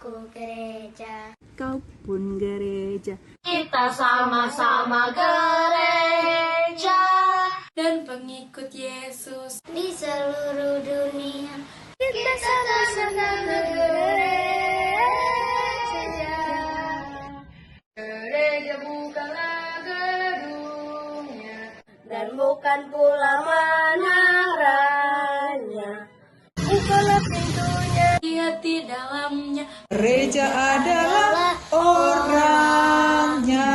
Aku gereja, kau pun gereja. kita sama-sama gereja dan pengikut Yesus di seluruh dunia. Kita sama-sama gereja. Gereja bukanlah gedungnya Dan bukan pula menaranya, bukanlah pintunya, dia di dalamnya. Gereja adalah orangnya.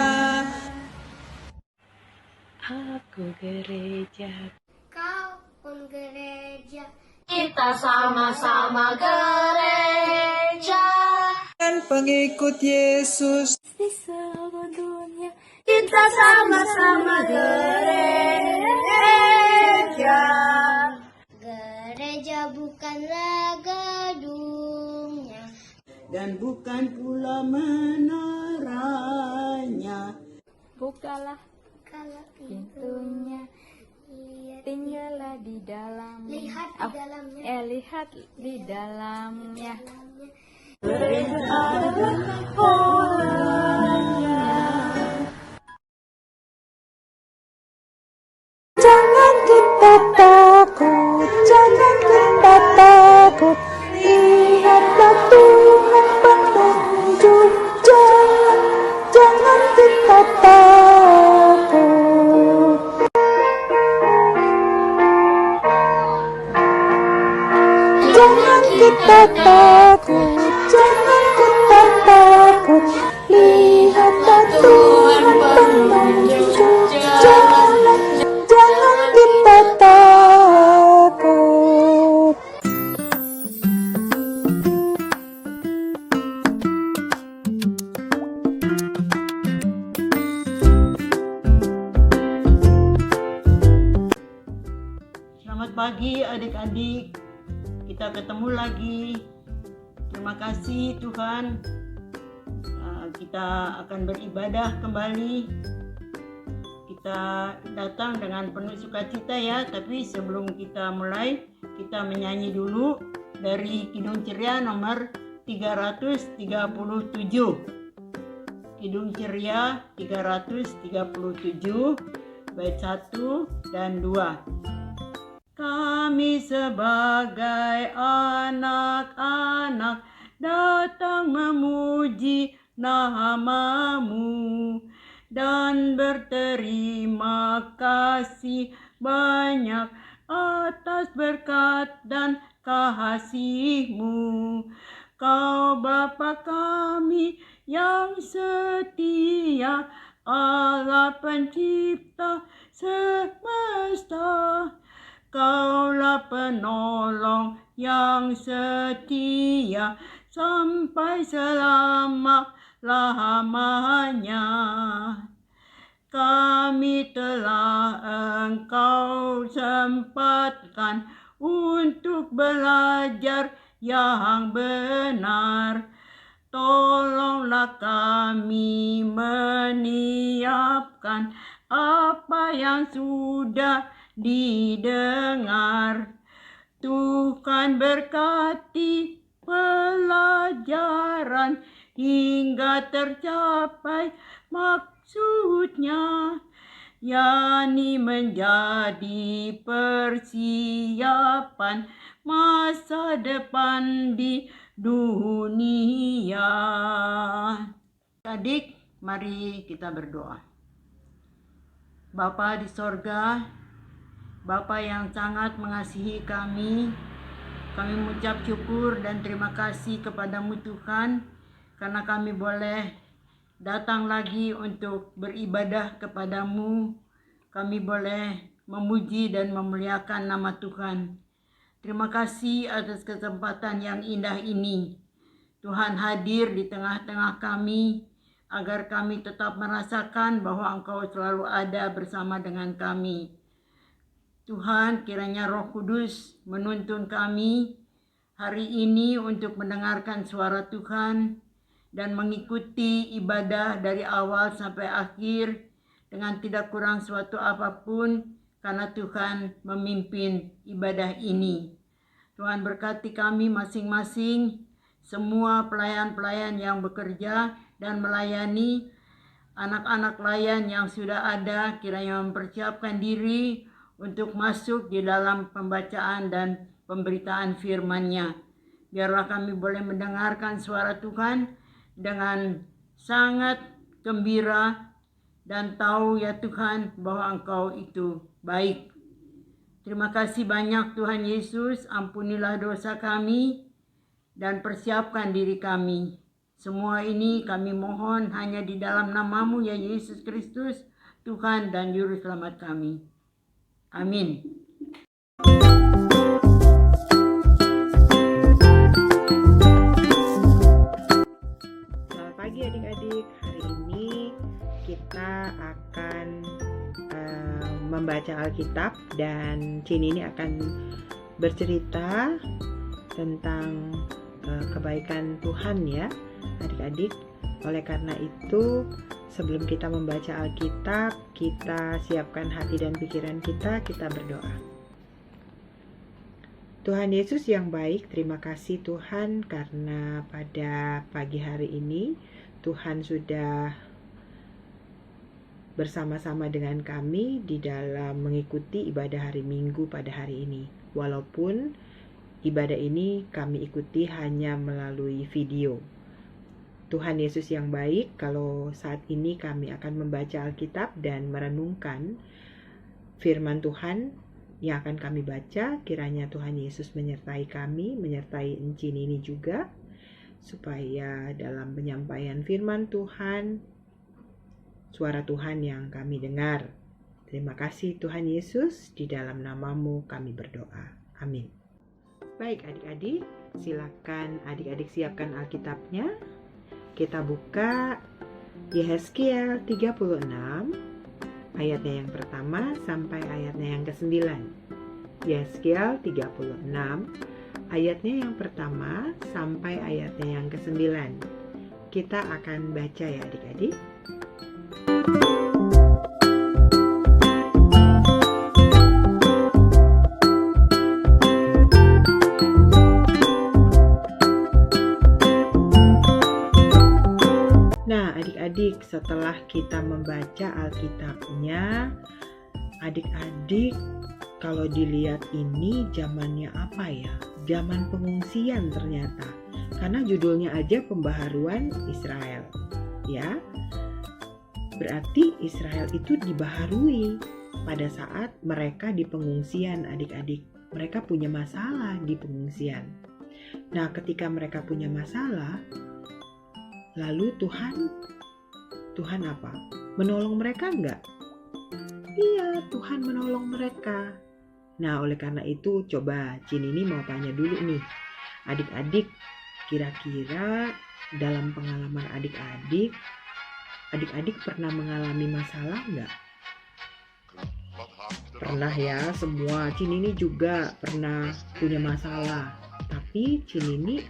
Aku gereja, kau pun gereja. Kita sama-sama gereja dan pengikut Yesus Di seluruh dunia kita sama-sama gereja. Gereja bukanlah gedungnya dan bukan pula menaranya. bukalah kalau pintunya, tinggallah di dalam. lihat di dalamnya. Lihat di dalamnya. Jangan kita takut, jangan kita takut. Lihatlah Tuhan penunjuk jalan. Jangan kita takut. Jangan kita takut, jangan kita takut. Lihatlah Tuhan penunjuk jalan. Jangan kita takut. Selamat pagi adik-adik, kita ketemu lagi. Terima kasih Tuhan, kita akan beribadah kembali. Kita datang dengan penuh sukacita ya, tapi sebelum kita mulai, kita menyanyi dulu dari Kidung Ceria nomor 337. Kidung Ceria 337, bait 1 dan 2. Kami sebagai anak-anak datang memuji nama-Mu dan berterima kasih banyak atas berkat dan kasih-Mu. Kau Bapa kami yang setia, Allah pencipta semesta. Kaulah penolong yang setia sampai selama-lamanya. Kami telah Engkau sempatkan untuk belajar yang benar. Tolonglah kami menyiapkan apa yang sudah didengar. Tuhan berkati pelajaran hingga tercapai maksudnya, yakni menjadi persiapan masa depan di dunia. Adik, mari kita berdoa. Bapa di sorga, Bapa yang sangat mengasihi kami mengucap syukur dan terima kasih kepadamu Tuhan, karena kami boleh datang lagi untuk beribadah kepadamu. Kami boleh memuji dan memuliakan nama Tuhan. Terima kasih atas kesempatan yang indah ini. Tuhan hadir di tengah-tengah kami, agar kami tetap merasakan bahwa Engkau selalu ada bersama dengan kami. Tuhan, kiranya Roh Kudus menuntun kami hari ini untuk mendengarkan suara Tuhan dan mengikuti ibadah dari awal sampai akhir dengan tidak kurang suatu apapun, karena Tuhan memimpin ibadah ini. Tuhan berkati kami masing-masing, semua pelayan-pelayan yang bekerja dan melayani anak-anak layan yang sudah ada, kiranya mempersiapkan diri untuk masuk di dalam pembacaan dan pemberitaan firman-Nya. Biarlah kami boleh mendengarkan suara Tuhan dengan sangat gembira dan tahu ya Tuhan bahwa Engkau itu baik. Terima kasih banyak Tuhan Yesus, ampunilah dosa kami dan persiapkan diri kami. Semua ini kami mohon hanya di dalam nama-Mu ya Yesus Kristus, Tuhan dan Juru Selamat kami. Amin. Selamat pagi adik-adik. Hari ini kita akan membaca Alkitab dan Cini ini akan bercerita tentang kebaikan Tuhan ya adik-adik. Oleh karena itu, sebelum kita membaca Alkitab, kita siapkan hati dan pikiran kita berdoa. Tuhan Yesus yang baik, terima kasih Tuhan karena pada pagi hari ini Tuhan sudah bersama-sama dengan kami di dalam mengikuti ibadah hari Minggu pada hari ini. Walaupun ibadah ini kami ikuti hanya melalui video. Tuhan Yesus yang baik, kalau saat ini kami akan membaca Alkitab dan merenungkan firman Tuhan yang akan kami baca, kiranya Tuhan Yesus menyertai kami, menyertai Encin ini juga, supaya dalam penyampaian firman Tuhan, suara Tuhan yang kami dengar. Terima kasih Tuhan Yesus, di dalam nama-Mu kami berdoa. Amin. Baik adik-adik, silakan adik-adik siapkan Alkitabnya. Kita buka Yehezkiel 36, ayatnya yang pertama sampai ayatnya yang ke-9. Yehezkiel 36, ayatnya yang pertama sampai ayatnya yang ke-9. Kita akan baca ya adik-adik. Nah, adik-adik, setelah kita membaca Alkitabnya, adik-adik kalau dilihat ini zamannya apa ya? Zaman pengungsian ternyata. Karena judulnya aja pembaharuan Israel. Ya. Berarti Israel itu dibaharui pada saat mereka di pengungsian, adik-adik. Mereka punya masalah di pengungsian. Nah, ketika mereka punya masalah, lalu Tuhan apa? Menolong mereka enggak? Iya, Tuhan menolong mereka. Nah, oleh karena itu coba Cin ini mau tanya dulu nih. Adik-adik, kira-kira dalam pengalaman adik-adik pernah mengalami masalah enggak? Pernah ya, semua. Cin ini juga pernah punya masalah. Tapi Cin ini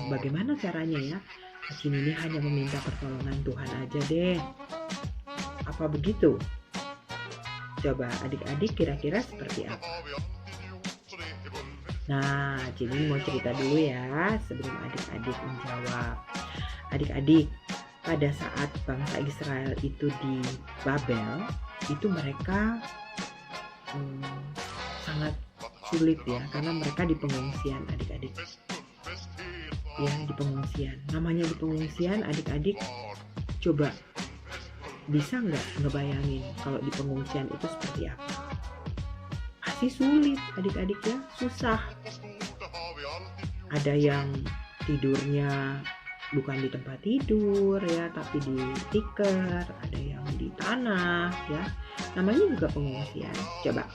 bagaimana caranya ya? Cin ini hanya meminta pertolongan Tuhan aja deh. Apa begitu? Coba adik-adik kira-kira seperti apa? Nah, Cin ini mau cerita dulu ya sebelum adik-adik menjawab. Adik-adik, pada saat bangsa Israel itu di Babel, itu mereka sangat sulit ya, karena mereka di pengungsian adik-adik. Ya, di pengungsian. Namanya di pengungsian, adik-adik coba bisa nggak ngebayangin kalau di pengungsian itu seperti apa? Pasti sulit adik-adik ya, susah. Ada yang tidurnya bukan di tempat tidur ya, tapi di tikar, ada yang di tanah ya. Namanya juga pengungsian. Coba,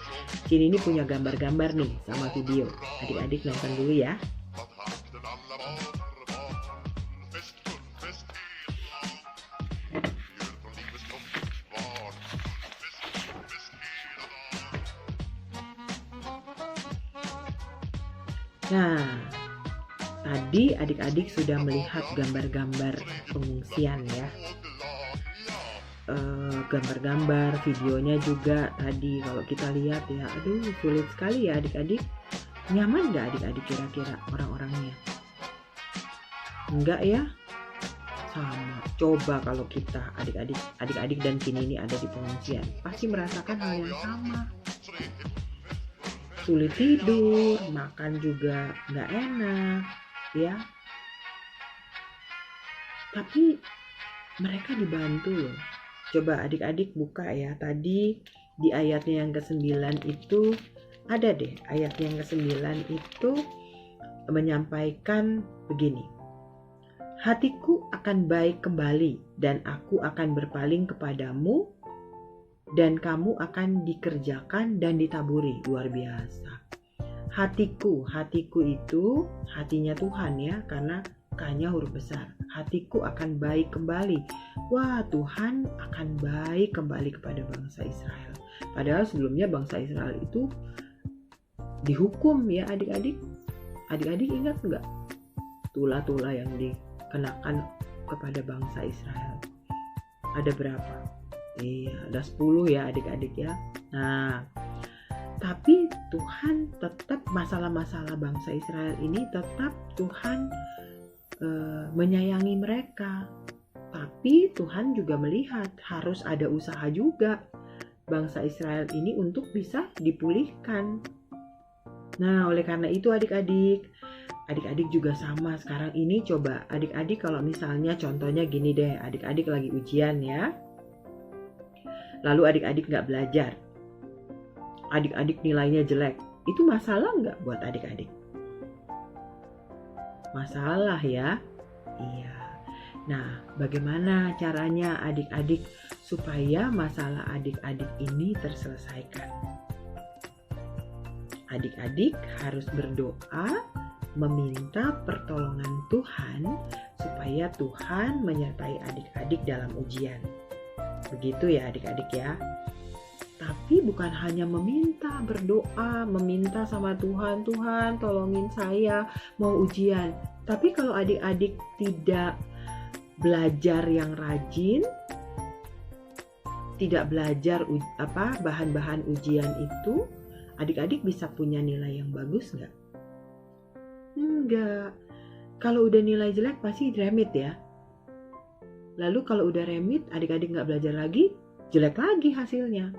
Cin ini punya gambar-gambar nih sama video. Adik-adik nonton dulu ya. Nah, tadi adik-adik sudah melihat gambar-gambar pengungsian ya. Gambar-gambar, videonya juga tadi kalau kita lihat ya, aduh sulit sekali ya adik-adik. Nyaman gak adik-adik kira-kira orang-orangnya? Enggak ya? Sama. Coba kalau kita adik-adik dan Kini ini ada di pengungsian, pasti merasakan hal yang sama. Sulit tidur, makan juga nggak enak, ya. Tapi mereka dibantu loh. Coba adik-adik buka ya, tadi di ayatnya yang ke-9 itu ada deh, ayat yang ke-9 itu menyampaikan begini. Hatiku akan baik kembali dan aku akan berpaling kepadamu dan kamu akan dikerjakan dan ditaburi. Luar biasa. Hatiku itu hatinya Tuhan ya, karena K-nya huruf besar. Hatiku akan baik kembali. Wah, Tuhan akan baik kembali kepada bangsa Israel. Padahal sebelumnya bangsa Israel itu dihukum ya adik-adik. Adik-adik ingat nggak? Tula-tula yang dikenakan kepada bangsa Israel. Ada berapa? Iya, ada 10 ya adik-adik ya. Nah, tapi Tuhan tetap masalah-masalah bangsa Israel ini tetap Tuhan menyayangi mereka. Tapi Tuhan juga melihat harus ada usaha juga bangsa Israel ini untuk bisa dipulihkan. Nah, oleh karena itu adik-adik juga sama sekarang ini. Coba adik-adik kalau misalnya contohnya gini deh, adik-adik lagi ujian ya. Lalu adik-adik nggak belajar, adik-adik nilainya jelek, itu masalah nggak buat adik-adik? Masalah ya? Iya. Nah, bagaimana caranya adik-adik supaya masalah adik-adik ini terselesaikan? Adik-adik harus berdoa, meminta pertolongan Tuhan supaya Tuhan menyertai adik-adik dalam ujian. Begitu ya adik-adik ya. Tapi bukan hanya meminta, berdoa, meminta sama Tuhan, Tuhan tolongin saya mau ujian. Tapi kalau adik-adik tidak belajar yang rajin, tidak belajar bahan-bahan ujian itu, adik-adik bisa punya nilai yang bagus nggak? Enggak. Kalau udah nilai jelek pasti remit ya. Lalu kalau udah remit, adik-adik nggak belajar lagi, jelek lagi hasilnya.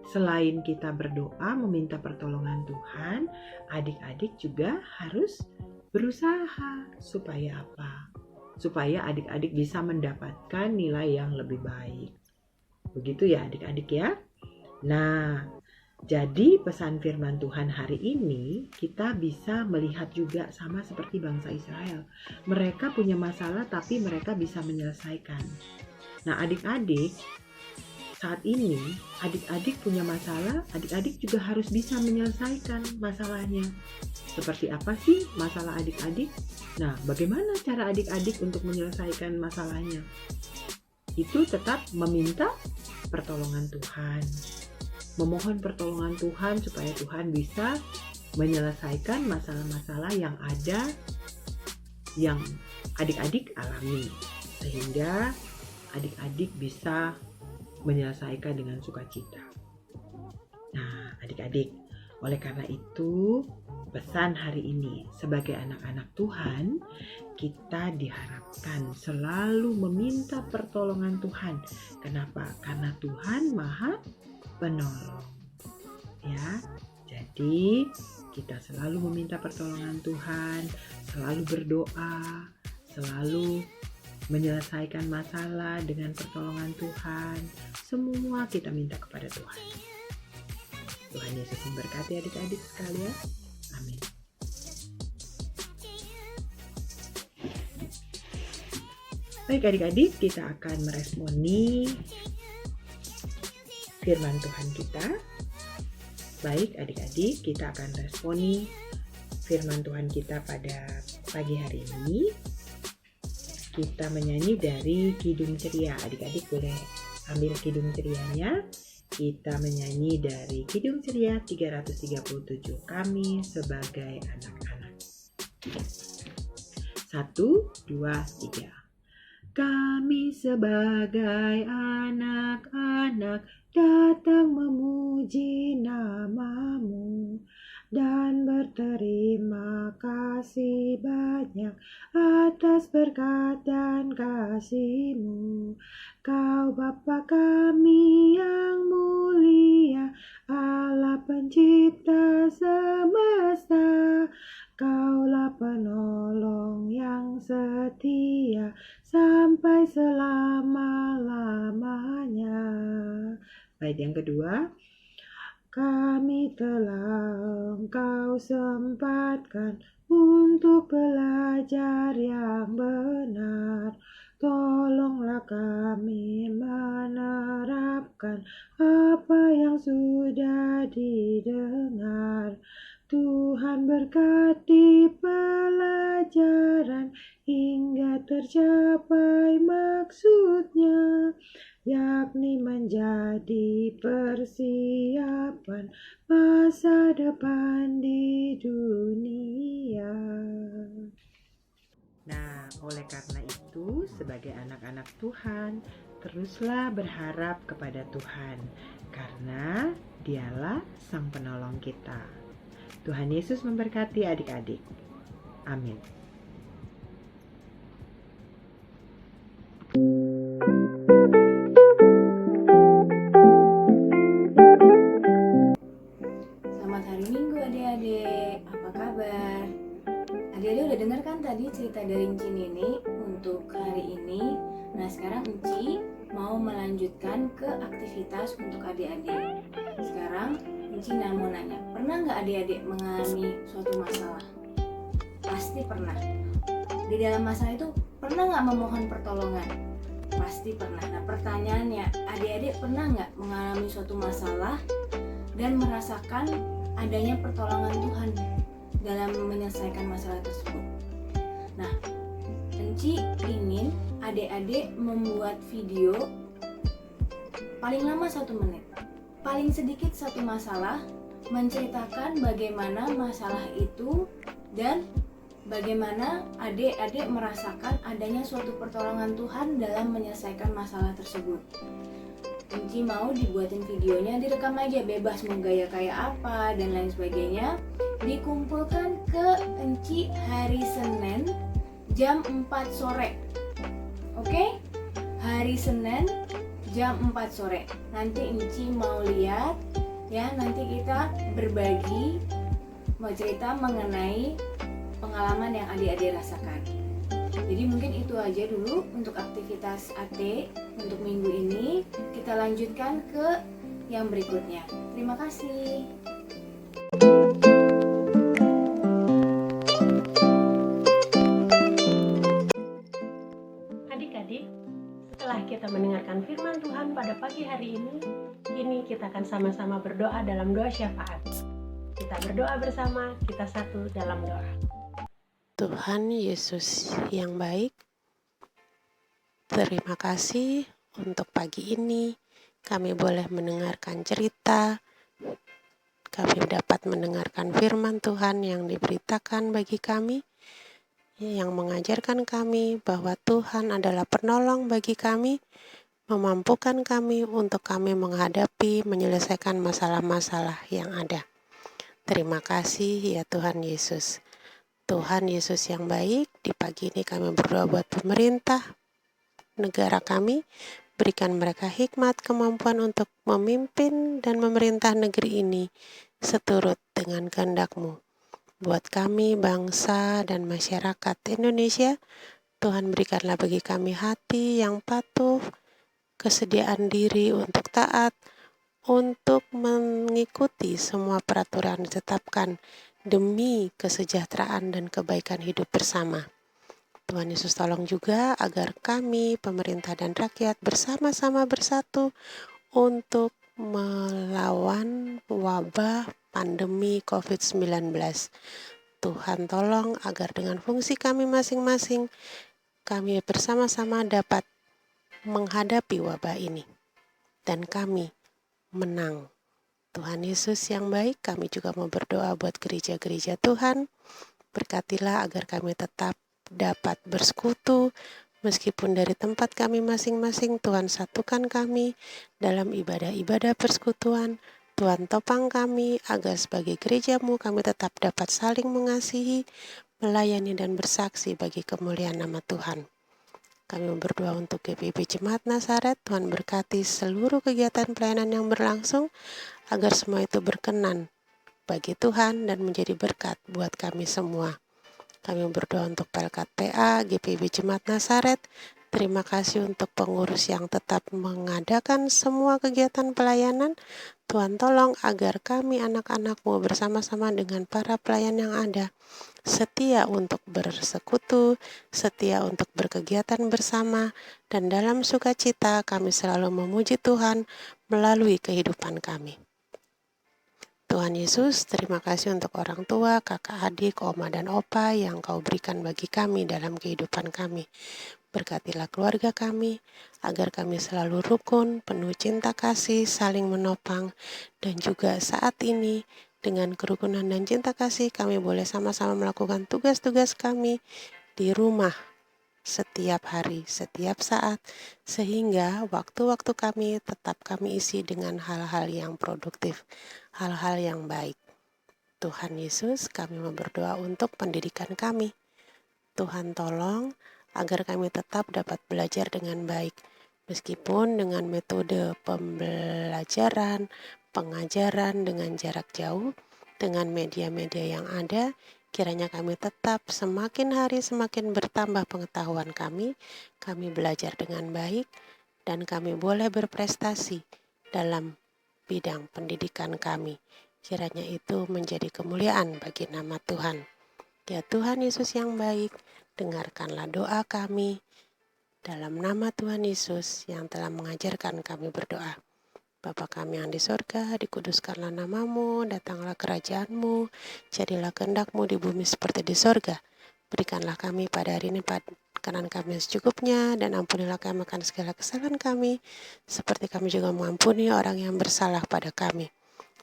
Selain kita berdoa, meminta pertolongan Tuhan, adik-adik juga harus berusaha. Supaya apa? Supaya adik-adik bisa mendapatkan nilai yang lebih baik. Begitu ya adik-adik ya. Nah, jadi pesan firman Tuhan hari ini kita bisa melihat juga sama seperti bangsa Israel. Mereka punya masalah tapi mereka bisa menyelesaikan. Nah adik-adik, saat ini adik-adik punya masalah, adik-adik juga harus bisa menyelesaikan masalahnya. Seperti apa sih masalah adik-adik? Nah, bagaimana cara adik-adik untuk menyelesaikan masalahnya? Itu tetap meminta pertolongan Tuhan. Memohon pertolongan Tuhan supaya Tuhan bisa menyelesaikan masalah-masalah yang ada yang adik-adik alami sehingga adik-adik bisa menyelesaikan dengan sukacita. Nah, adik-adik, oleh karena itu pesan hari ini sebagai anak-anak Tuhan, kita diharapkan selalu meminta pertolongan Tuhan. Kenapa? Karena Tuhan Maha Penolong. Ya, jadi kita selalu meminta pertolongan Tuhan, selalu berdoa, selalu menyelesaikan masalah dengan pertolongan Tuhan. Semua kita minta kepada Tuhan. Tuhan Yesus memberkati adik-adik sekalian. Amin. Baik adik-adik, kita akan meresponi firman Tuhan kita. Baik adik-adik, kita akan responi firman Tuhan kita pada pagi hari ini. Kita menyanyi dari Kidung Ceria. Adik-adik boleh ambil Kidung Cerianya. Kita menyanyi dari Kidung Ceria 337, Kami Sebagai Anak-anak. 1, 2, 3. Kami sebagai anak-anak datang memuji nama-Mu dan berterima kasih kasih banyak atas berkat dan kasih-Mu. Kau Bapa kami yang mulia, Allah pencipta semesta. Kaulah penolong yang setia sampai selama-lamanya. Bait yang kedua. Kami telah Engkau sempatkan untuk belajar yang benar. Tolonglah kami menerapkan apa yang sudah didengar. Tuhan berkati pelajaran hingga tercapai maksudnya, yakni menjadi persiapan masa depan di dunia. Nah, oleh karena itu, sebagai anak-anak Tuhan, teruslah berharap kepada Tuhan, karena Dialah Sang Penolong kita. Tuhan Yesus memberkati adik-adik. Amin. Selamat hari Minggu adik-adik, apa kabar? Adik-adik udah dengar kan tadi cerita dari Enci Nini untuk hari ini. Nah sekarang Enci mau melanjutkan ke aktivitas untuk adik-adik. Sekarang Enci mau nanya, pernah nggak adik-adik mengalami suatu masalah? Pasti pernah. Di dalam masalah itu pernah nggak memohon pertolongan? Pasti pernah. Nah pertanyaannya, adik-adik pernah nggak mengalami suatu masalah dan merasakan adanya pertolongan Tuhan dalam menyelesaikan masalah tersebut? Nah, Enci ingin adik-adik membuat video paling lama 1 menit, paling sedikit 1 masalah, menceritakan bagaimana masalah itu dan bagaimana adik-adik merasakan adanya suatu pertolongan Tuhan dalam menyelesaikan masalah tersebut. Enci mau dibuatin videonya, direkam aja, bebas mau gaya kayak apa dan lain sebagainya. Dikumpulkan ke Enci hari Senin jam 4 sore. Oke? Hari Senin jam 4 sore. Nanti Enci mau lihat ya, nanti kita berbagi, mau cerita mengenai pengalaman yang adik-adik rasakan. Jadi mungkin itu aja dulu untuk aktivitas AT untuk minggu ini. Kita lanjutkan ke yang berikutnya. Terima kasih. Adik-adik, setelah kita mendengarkan firman Tuhan pada pagi hari ini, kini kita akan sama-sama berdoa dalam doa syafaat. Kita berdoa bersama, kita satu dalam doa. Tuhan Yesus yang baik, terima kasih untuk pagi ini kami boleh mendengarkan cerita, kami dapat mendengarkan firman Tuhan yang diberitakan bagi kami, yang mengajarkan kami bahwa Tuhan adalah penolong bagi kami, memampukan kami untuk kami menghadapi, menyelesaikan masalah-masalah yang ada. Terima kasih ya Tuhan Yesus. Tuhan Yesus yang baik, di pagi ini kami berdoa buat pemerintah negara kami, berikan mereka hikmat, kemampuan untuk memimpin dan memerintah negeri ini seturut dengan kehendak-Mu. Buat kami, bangsa dan masyarakat Indonesia, Tuhan berikanlah bagi kami hati yang patuh, kesediaan diri untuk taat, untuk mengikuti semua peraturan ditetapkan demi kesejahteraan dan kebaikan hidup bersama. Tuhan Yesus tolong juga agar kami, pemerintah dan rakyat bersama-sama bersatu untuk melawan wabah pandemi COVID-19. Tuhan tolong agar dengan fungsi kami masing-masing, kami bersama-sama dapat menghadapi wabah ini. Dan kami menang. Tuhan Yesus yang baik, kami juga mau berdoa buat gereja-gereja Tuhan. Berkatilah agar kami tetap dapat bersekutu, meskipun dari tempat kami masing-masing, Tuhan satukan kami dalam ibadah-ibadah persekutuan. Tuhan topang kami agar sebagai gereja-Mu kami tetap dapat saling mengasihi, melayani dan bersaksi bagi kemuliaan nama Tuhan. Kami berdoa untuk GPIB Jemaat Nazaret, Tuhan berkati seluruh kegiatan pelayanan yang berlangsung, agar semua itu berkenan bagi Tuhan dan menjadi berkat buat kami semua. Kami berdoa untuk PLKTA, GPIB Jemaat Nazaret. Terima kasih untuk pengurus yang tetap mengadakan semua kegiatan pelayanan. Tuhan tolong agar kami anak-anak-Mu bersama-sama dengan para pelayan yang ada, setia untuk bersekutu, setia untuk berkegiatan bersama, dan dalam sukacita kami selalu memuji Tuhan melalui kehidupan kami. Tuhan Yesus, terima kasih untuk orang tua, kakak, adik, oma, dan opa yang Kau berikan bagi kami dalam kehidupan kami. Berkatilah keluarga kami, agar kami selalu rukun, penuh cinta kasih, saling menopang, dan juga saat ini, dengan kerukunan dan cinta kasih, kami boleh sama-sama melakukan tugas-tugas kami di rumah setiap hari, setiap saat, sehingga waktu-waktu kami tetap kami isi dengan hal-hal yang produktif, hal-hal yang baik. Tuhan Yesus, kami berdoa untuk pendidikan kami. Tuhan tolong agar kami tetap dapat belajar dengan baik, meskipun dengan metode pembelajaran, pengajaran dengan jarak jauh, dengan media-media yang ada. Kiranya kami tetap semakin hari semakin bertambah pengetahuan kami belajar dengan baik, dan kami boleh berprestasi dalam bidang pendidikan kami. Kiranya itu menjadi kemuliaan bagi nama Tuhan. Ya Tuhan Yesus yang baik, dengarkanlah doa kami dalam nama Tuhan Yesus yang telah mengajarkan kami berdoa. Bapa kami yang di sorga, dikuduskanlah namamu, datanglah kerajaan-Mu, jadilah kehendak-Mu di bumi seperti di sorga. Berikanlah kami pada hari ini makanan kami secukupnya, dan ampunilah kami akan segala kesalahan kami, seperti kami juga mengampuni orang yang bersalah pada kami.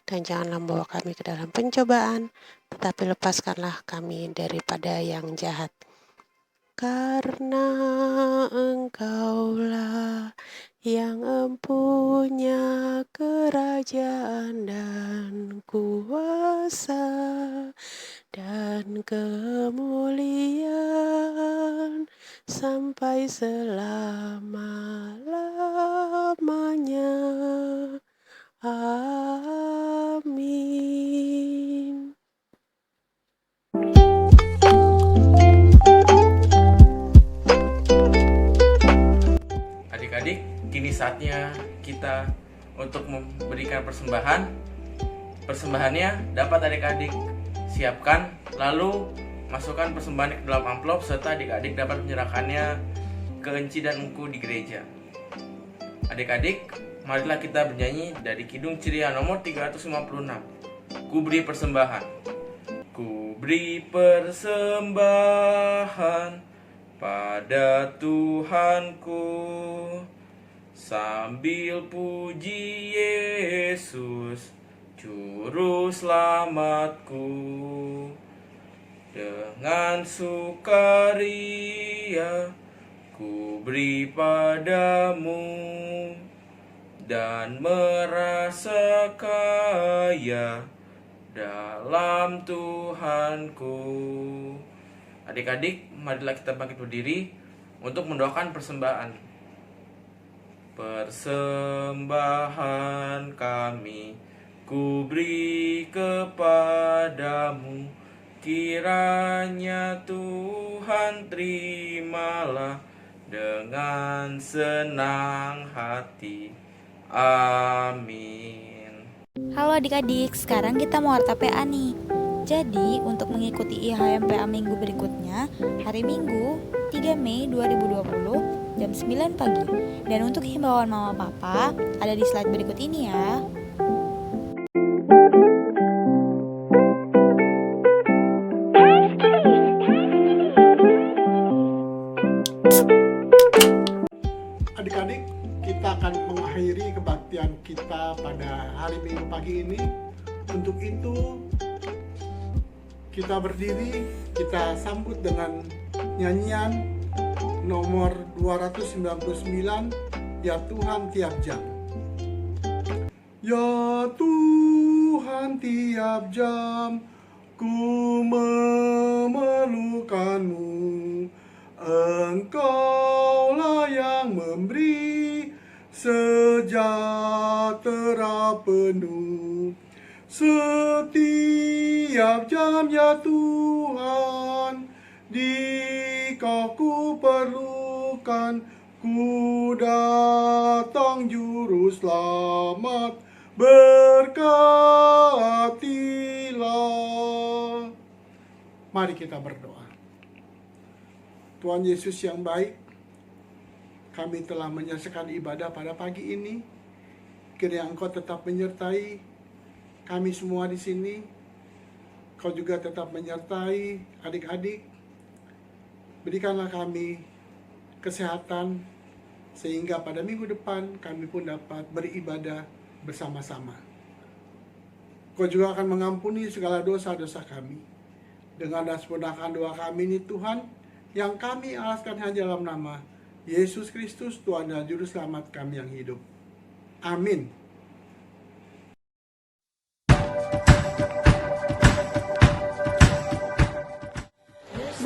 Dan janganlah membawa kami ke dalam pencobaan, tetapi lepaskanlah kami daripada yang jahat. Karena Engkaulah yang empunya kerajaan dan kuasa dan kemuliaan sampai selama-lamanya. Amin. Adik-adik, kini saatnya kita untuk memberikan persembahan. Persembahannya dapat adik-adik siapkan, lalu masukkan persembahan ke dalam amplop, serta adik-adik dapat menyerahkannya ke enci dan engku di gereja. Adik-adik, marilah kita bernyanyi dari Kidung Ceria nomor 356. Ku beri persembahan. Ku beri persembahan pada Tuhanku, sambil puji Yesus juru selamatku. Dengan sukaria ku beri padamu, dan merasa kaya dalam Tuhanku. Adik-adik, marilah kita bangkit berdiri untuk mendoakan persembahan. Persembahan kami ku beri kepadamu, kiranya Tuhan terimalah dengan senang hati. Amin. Halo adik-adik, sekarang kita mau warta PA nih. Jadi, untuk mengikuti IHM PA minggu berikutnya, hari Minggu 3 Mei 2020 jam 9 pagi. Dan untuk himbauan mama papa, ada di slide berikut ini ya. Adik-adik, kita akan mengakhiri kebaktian kita pada hari Minggu pagi ini. Untuk itu, kita berdiri, kita sambut dengan nyanyian nomor 299, Ya Tuhan Tiap Jam. Ya Tuhan tiap jam ku memeluk setiap jam ya Tuhan, Dikau ku perlukan, ku datang juru selamat, berkatilah. Mari kita berdoa. Tuhan Yesus yang baik, kami telah menyelesaikan ibadah pada pagi ini. Kiranya Engkau tetap menyertai kami semua di sini. Kau juga tetap menyertai adik-adik. Berikanlah kami kesehatan, sehingga pada minggu depan kami pun dapat beribadah bersama-sama. Kau juga akan mengampuni segala dosa-dosa kami. Dengan dan sempurnakan doa kami ini Tuhan, yang kami alaskan hanya dalam nama Yesus Kristus, Tuhan dan Juru Selamat kami yang hidup. Amin.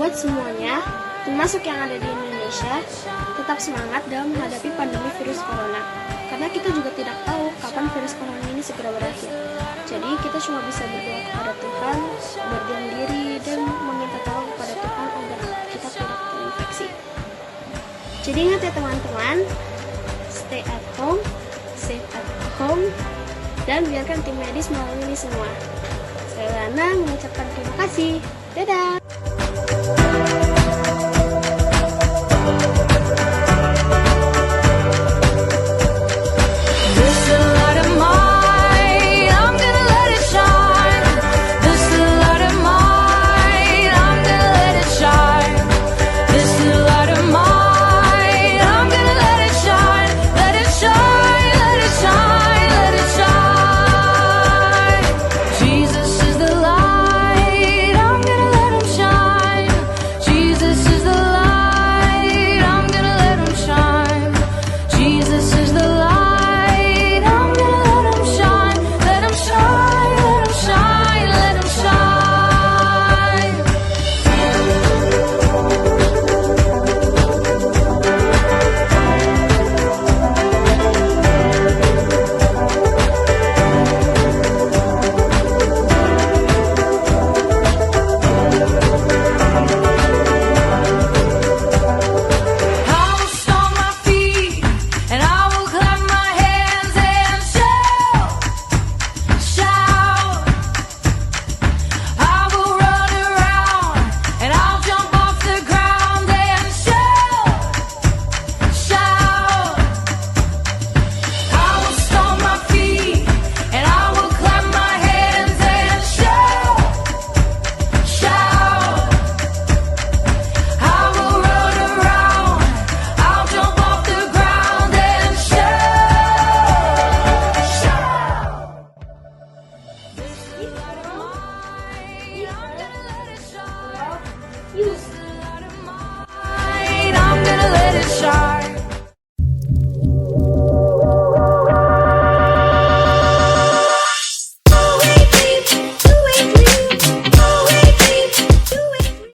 Buat semuanya, termasuk yang ada di Indonesia, tetap semangat dalam menghadapi pandemi virus corona. Karena kita juga tidak tahu kapan virus corona ini segera berakhir. Jadi kita cuma bisa berdoa kepada Tuhan, berdiam diri, dan meminta tolong kepada Tuhan agar kita tidak terinfeksi. Jadi ingat ya teman-teman, stay at home, safe at home, dan biarkan tim medis melalui ini semua. Saya Lana mengucapkan terima kasih. Dadah!